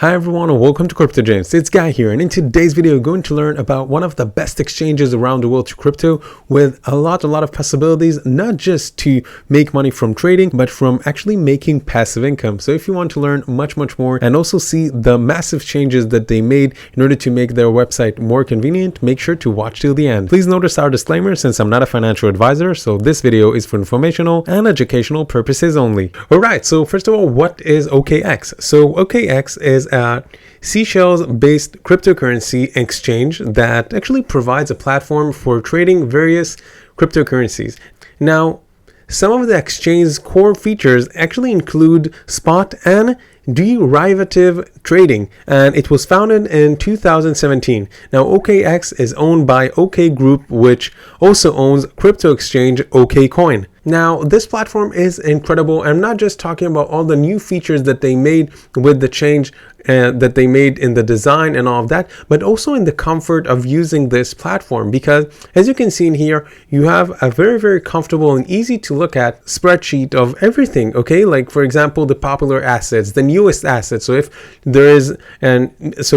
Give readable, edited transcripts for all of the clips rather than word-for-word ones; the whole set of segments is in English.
Hi everyone and welcome to Crypto James. It's Guy here, and in today's video we're going to learn about one of the best exchanges around the world to crypto with a lot of possibilities, not just to make money from trading but from actually making passive income. So if you want to learn much more and also see the massive changes that they made in order to make their website more convenient, make sure to watch till the end. Please notice our disclaimer since I'm not a financial advisor, so this video is for informational and educational purposes only. Alright, so first of all, what is OKX? So OKX is a Seychelles-based cryptocurrency exchange that actually provides a platform for trading various cryptocurrencies. Now, some of the exchange's core features actually include spot and derivative trading, and it was founded in 2017. Now, OKX is owned by OK Group, which also owns crypto exchange OKCoin. Now, this platform is incredible. I'm not just talking about all the new features that they made with the change that they made in the design and all of that, but also in the comfort of using this platform, because as you can see in here, you have a very comfortable and easy to look at spreadsheet of everything. Okay, like for example, the popular assets, the newest assets. So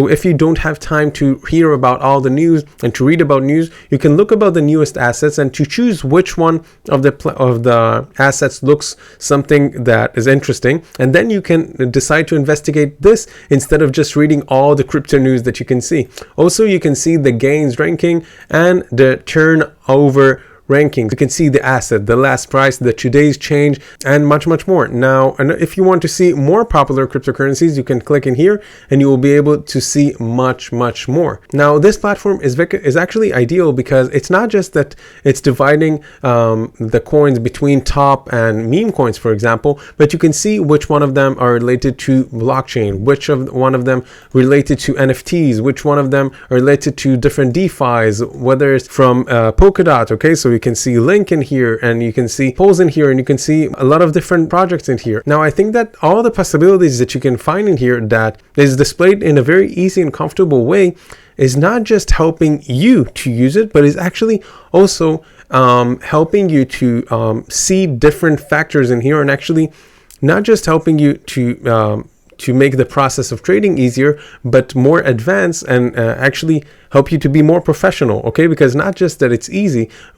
if you don't have time to hear about all the news and to read about news, you can look about the newest assets and to choose which one of the assets looks something that is interesting, and then you can decide to investigate this instead of just reading all the crypto news that you can see. Also, you can see the gains ranking and the turnover rankings. You can see the asset, the last price, the today's change, and much more. Now, and if you want to see more popular cryptocurrencies, you can click in here and you will be able to see much more. Now, this platform is actually ideal because it's not just that it's dividing the coins between top and meme coins, for example, but you can see which one of them are related to blockchain, one of them related to NFTs, which one of them are related to different DeFis, whether it's from Polkadot. Okay, so you can see Link in here, and you can see polls in here, and you can see a lot of different projects in here. Now, I think that all the possibilities that you can find in here that is displayed in a very easy and comfortable way is not just helping you to use it, but is actually also helping you to see different factors in here, and actually not just helping you to make the process of trading easier, but more advanced, and actually help you to be more professional. Okay, because not just that it's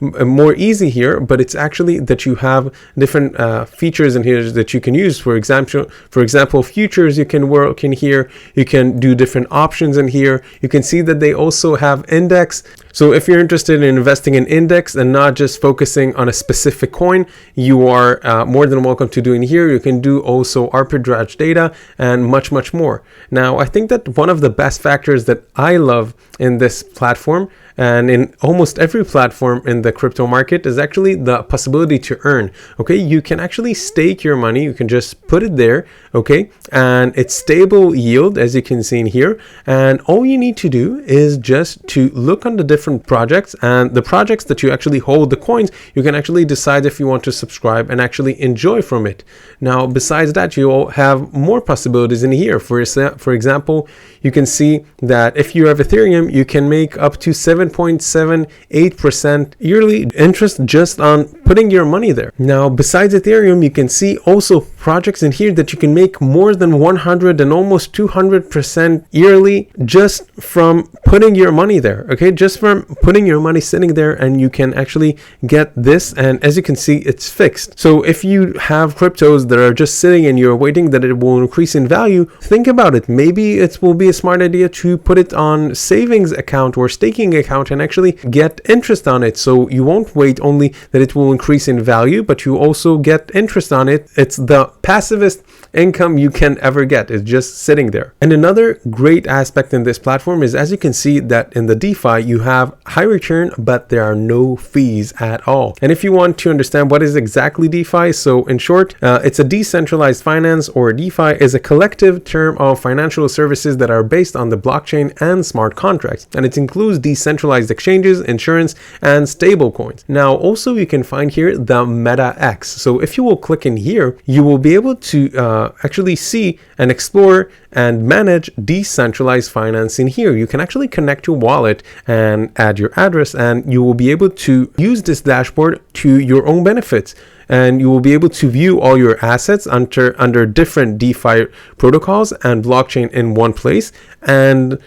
more easy here, but it's actually that you have different features in here that you can use. For example, futures, you can work in here, you can do different options in here. You can see that they also have index. So if you're interested in investing in index and not just focusing on a specific coin, you are more than welcome to doing here. You can do also arbitrage data and much more. Now, I think that one of the best factors that I love in this platform and in almost every platform in the crypto market is actually the possibility to earn. Okay, you can actually stake your money. You can just put it there. Okay, and it's stable yield, as you can see in here, and all you need to do is just to look on the different projects, and the projects that you actually hold the coins, you can actually decide if you want to subscribe and actually enjoy from it. Now, besides that, you'll have more possibilities in here. For example, you can see that if you have Ethereum, you can make up to 7.78% yearly interest just on putting your money there. Now, besides Ethereum, you can see also projects in here that you can make more than 100 and almost 200% yearly just from putting your money there. Okay, just from putting your money sitting there, and you can actually get this, and as you can see, it's fixed. So if you have cryptos that are just sitting and you're waiting that it will increase in value, think about it. Maybe it will be a smart idea to put it on savings account or staking account and actually get interest on it. So you won't wait only that it will increase in value, but you also get interest on it. It's the passivest income you can ever get. It's just sitting there. And another great aspect in this platform is, as you can see, that in the DeFi you have high return, but there are no fees at all. And if you want to understand what is exactly DeFi, so in short, it's a decentralized finance, or DeFi is a collective term of financial services that are based on the blockchain and smart contracts, and it includes decentralized exchanges, insurance, and stable coins. Now, also you can find here the Meta X. So if you will click in here, you will be able to actually see and explore and manage decentralized finance in here. You can actually connect your wallet and add your address, and you will be able to use this dashboard to your own benefits. And you will be able to view all your assets under different DeFi protocols and blockchain in one place. And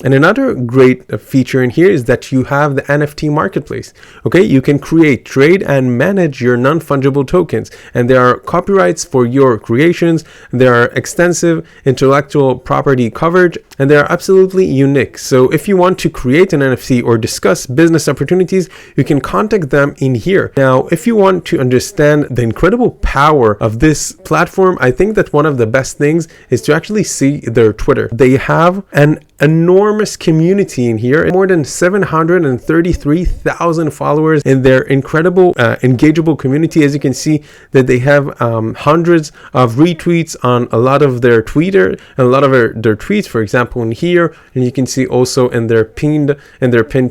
another great feature in here is that you have the NFT marketplace. Okay, you can create, trade, and manage your non-fungible tokens, and there are copyrights for your creations. There are extensive intellectual property coverage, and they are absolutely unique. So if you want to create an NFT or discuss business opportunities, you can contact them in here. Now, if you want to understand the incredible power of this platform, I think that one of the best things is to actually see their Twitter. They have an enormous community in here, more than 733,000 followers in their incredible engageable community. As you can see that they have hundreds of retweets on a lot of their Twitter and a lot of their tweets, for example, in here, and you can see also in their pinned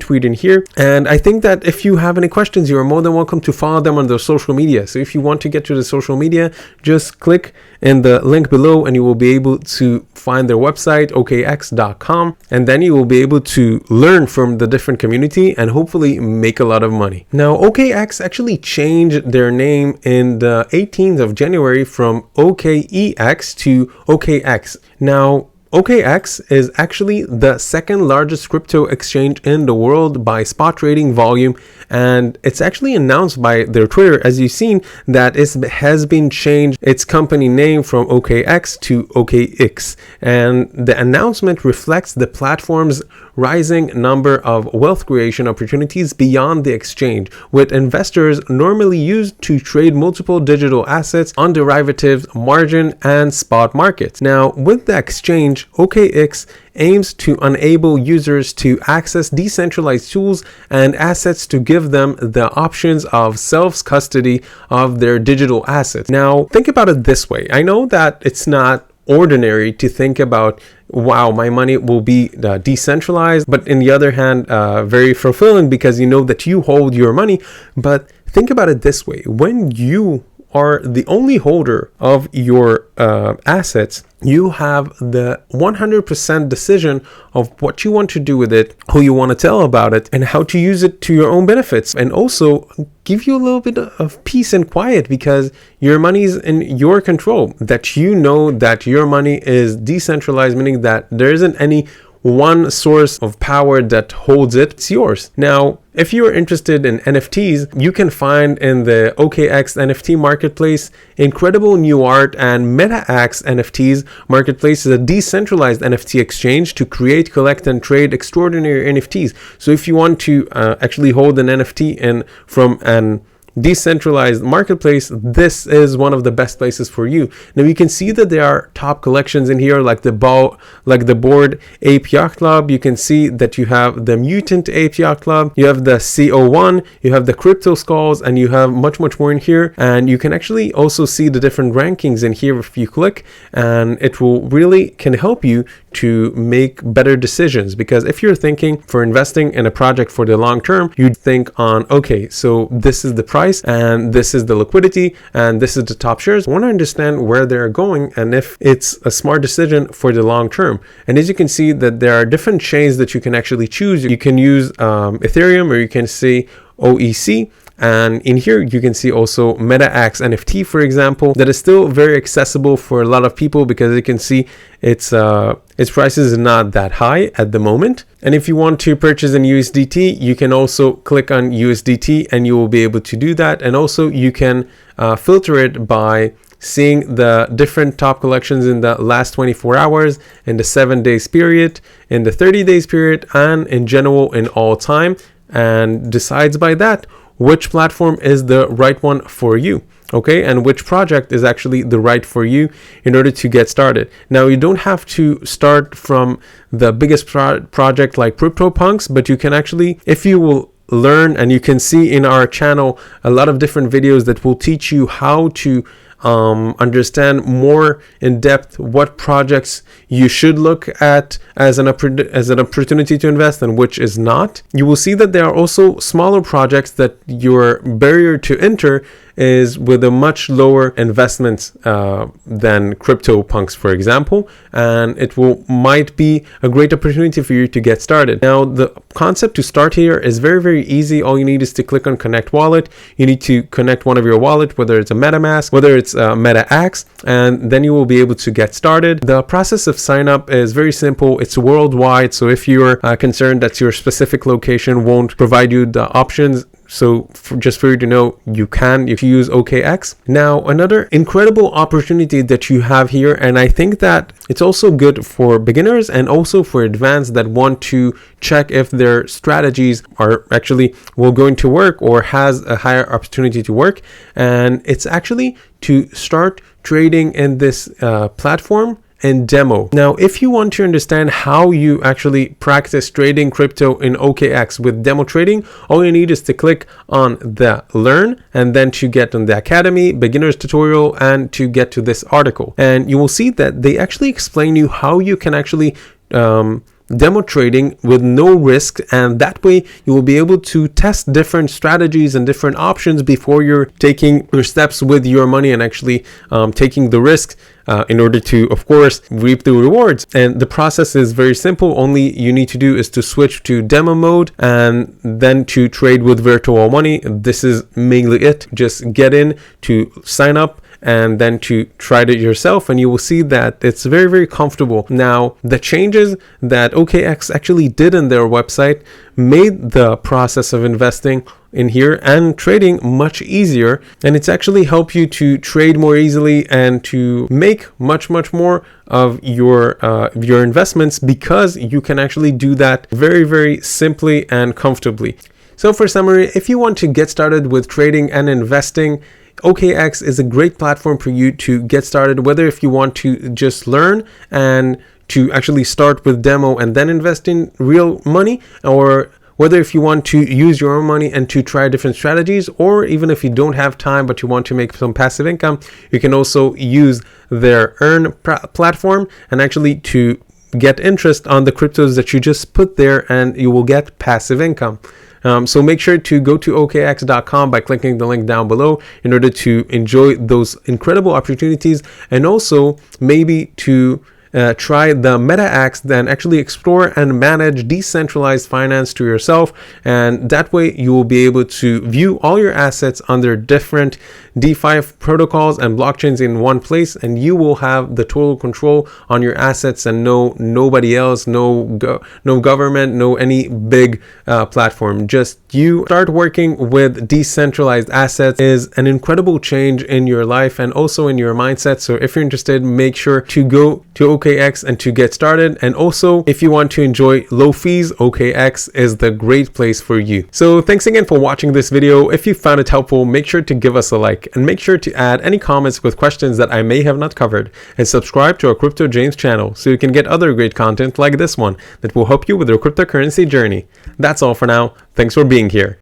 tweet in here. And I think that if you have any questions, you are more than welcome to follow them on their social media. So if you want to get to the social media, just click in the link below and you will be able to find their website, OKEX.com, and then you will be able to learn from the different community and hopefully make a lot of money. Now, OKEX actually changed their name in the 18th of January from OKEX to OKX. Now, OKX is actually the second largest crypto exchange in the world by spot trading volume, and it's actually announced by their Twitter, as you've seen, that it has been changed its company name from OKX to OKEX, and the announcement reflects the platform's rising number of wealth creation opportunities beyond the exchange, with investors normally used to trade multiple digital assets on derivatives, margin, and spot markets. Now, with the exchange, OKX aims to enable users to access decentralized tools and assets to give them the options of self-custody of their digital assets. Now, think about it this way. I know that it's not ordinary to think about, wow, my money will be decentralized, but in the other hand, very fulfilling because you know that you hold your money. But think about it this way. When you are the only holder of your assets, you have the 100% decision of what you want to do with it, who you want to tell about it, and how to use it to your own benefits, and also give you a little bit of peace and quiet because your money is in your control, that you know that your money is decentralized, meaning that there isn't any one source of power that holds it. It's yours. Now, if you're interested in NFTs, you can find in the OKX NFT marketplace incredible new art, and MetaX NFTs marketplace is a decentralized NFT exchange to create, collect, and trade extraordinary NFTs. So if you want to actually hold an NFT from an decentralized marketplace, this is one of the best places for you. Now you can see that there are top collections in here, like the Bored Ape Yacht Club. You can see that you have the Mutant Ape Yacht Club, you have the CO1, you have the Crypto Skulls, and you have much more in here. And you can actually also see the different rankings in here if you click, and it will really can help you to make better decisions, because if you're thinking for investing in a project for the long term, you'd think on, okay, so this is the price and this is the liquidity and this is the top shares. I want to understand where they're going and if it's a smart decision for the long term. And as you can see that there are different chains that you can actually choose. You can use Ethereum, or you can see OEC. And in here, you can see also MetaX NFT, for example, that is still very accessible for a lot of people because you can see its price is not that high at the moment. And if you want to purchase in USDT, you can also click on USDT and you will be able to do that. And also you can filter it by seeing the different top collections in the last 24 hours, in the 7 days period, in the 30 days period, and in general in all time, and decides by that which platform is the right one for you, okay, and which project is actually the right for you in order to get started. Now, you don't have to start from the biggest project like CryptoPunks, but you can actually, if you will learn, and you can see in our channel a lot of different videos that will teach you how to understand more in depth what projects you should look at as an opportunity to invest and which is not. You will see that there are also smaller projects that your barrier to enter is with a much lower investment than CryptoPunks, for example, and it might be a great opportunity for you to get started. Now, the concept to start here is very, very easy. All you need is to click on Connect Wallet. You need to connect one of your wallet, whether it's a MetaMask, whether it's a MetaX, and then you will be able to get started. The process of sign up is very simple. It's worldwide, so if you're concerned that your specific location won't provide you the options, so just for you to know, you can if you use OKX. Now, another incredible opportunity that you have here, and I think that it's also good for beginners and also for advanced that want to check if their strategies are actually going to work or has a higher opportunity to work. And it's actually to start trading in this platform and demo. Now, if you want to understand how you actually practice trading crypto in OKX with demo trading, all you need is to click on the learn and then to get on the academy beginners tutorial and to get to this article. And you will see that they actually explain you how you can actually demo trading with no risk, and that way you will be able to test different strategies and different options before you're taking your steps with your money and actually taking the risk in order to, of course, reap the rewards. And the process is very simple. Only you need to do is to switch to demo mode and then to trade with virtual money. This is mainly it. Just get in to sign up and then to try it yourself, and you will see that it's very, very comfortable. Now, the changes that OKX actually did in their website made the process of investing in here and trading much easier, and it's actually helped you to trade more easily and to make much more of your investments, because you can actually do that very, very simply and comfortably. So for summary, if you want to get started with trading and investing, OKX is a great platform for you to get started, whether if you want to just learn and to actually start with demo and then invest in real money, or whether if you want to use your own money and to try different strategies, or even if you don't have time but you want to make some passive income, you can also use their earn platform and actually to get interest on the cryptos that you just put there, and you will get passive income. So make sure to go to OKX.com by clicking the link down below in order to enjoy those incredible opportunities, and also maybe to try the MetaX, then actually explore and manage decentralized finance to yourself, and that way you will be able to view all your assets under different DeFi protocols and blockchains in one place, and you will have the total control on your assets and nobody else, no government, no any big platform, just you. Start working with decentralized assets is an incredible change in your life and also in your mindset. So if you're interested, make sure to go to OKX and to get started. And also, if you want to enjoy low fees, OKX is the great place for you. So thanks again for watching this video. If you found it helpful, make sure to give us a like and make sure to add any comments with questions that I may have not covered, and subscribe to our Crypto James channel so you can get other great content like this one that will help you with your cryptocurrency journey. That's all for now. Thanks for being here.